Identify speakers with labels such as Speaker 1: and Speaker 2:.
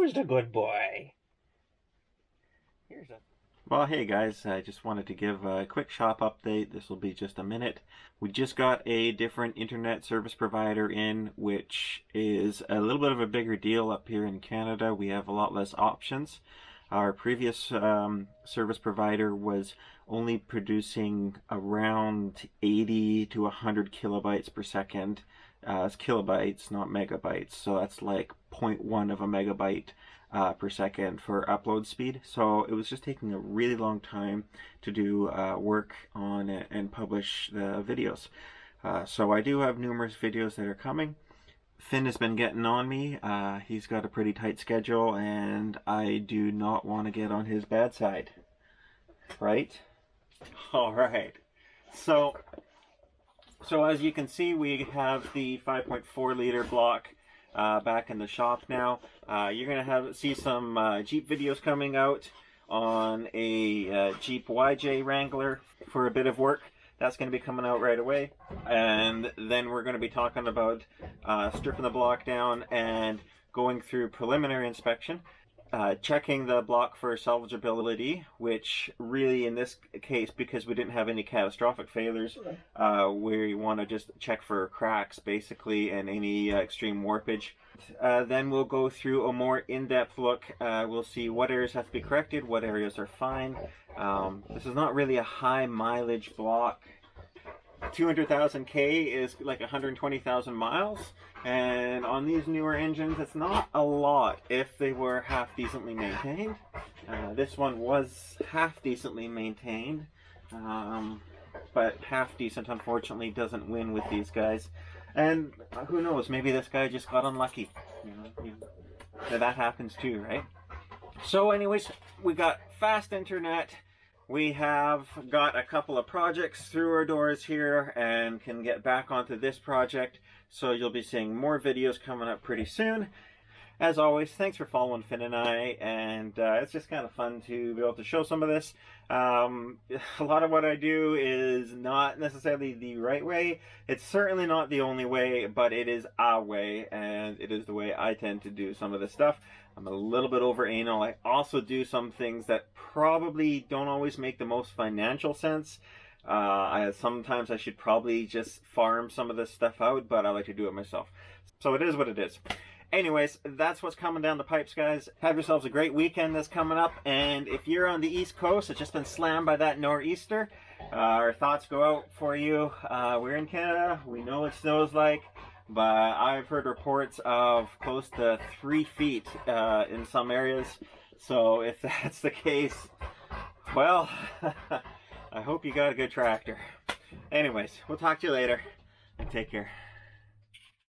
Speaker 1: Who's the good boy? Here's a... Well, hey guys, I just wanted to give a quick shop update. This will be just a minute. We just got a different internet service provider in, which is a little bit of a bigger deal up here in Canada. We have a lot less options. Our previous service provider was only producing around 80 to 100 kilobytes per second. It's kilobytes, not megabytes, so that's like 0.1 of a megabyte per second for upload speed. So it was just taking a really long time to do work on it and publish the videos. So I do have numerous videos that are coming. Finn has been getting on me. He's got a pretty tight schedule and I do not want to get on his bad side. Right? Alright. So as you can see, we have the 5.4 liter block back in the shop now. You're going to see some Jeep videos coming out on a Jeep YJ Wrangler for a bit of work. That's going to be coming out right away. And then we're going to be talking about stripping the block down and going through preliminary inspection. Checking the block for salvageability, which really in this case, because we didn't have any catastrophic failures, we want to just check for cracks basically and any extreme warpage. Then we'll go through a more in-depth look. We'll see what areas have to be corrected, what areas are fine. This is not really a high mileage block. 200,000 K is like 120,000 miles, and on these newer engines it's not a lot if they were half decently maintained. This one was half decently maintained, but half decent unfortunately doesn't win with these guys. And who knows, maybe this guy just got unlucky. That happens too, right? So anyways, we got fast internet. We have got a couple of projects through our doors here and can get back onto this project. So you'll be seeing more videos coming up pretty soon. As always, thanks for following Finn and I, and it's just kind of fun to be able to show some of this. A lot of what I do is not necessarily the right way. It's certainly not the only way, but it is our way, and it is the way I tend to do some of this stuff. I'm a little bit over anal. I also do some things that probably don't always make the most financial sense. Sometimes I should probably just farm some of this stuff out, but I like to do it myself. So it is what it is. Anyways, that's what's coming down the pipes, guys. Have yourselves a great weekend that's coming up. And if you're on the East Coast, it's just been slammed by that nor'easter. Our thoughts go out for you. We're in Canada. We know what snows like. But I've heard reports of close to 3 feet in some areas. So if that's the case, well, I hope you got a good tractor. Anyways, we'll talk to you later. And take care.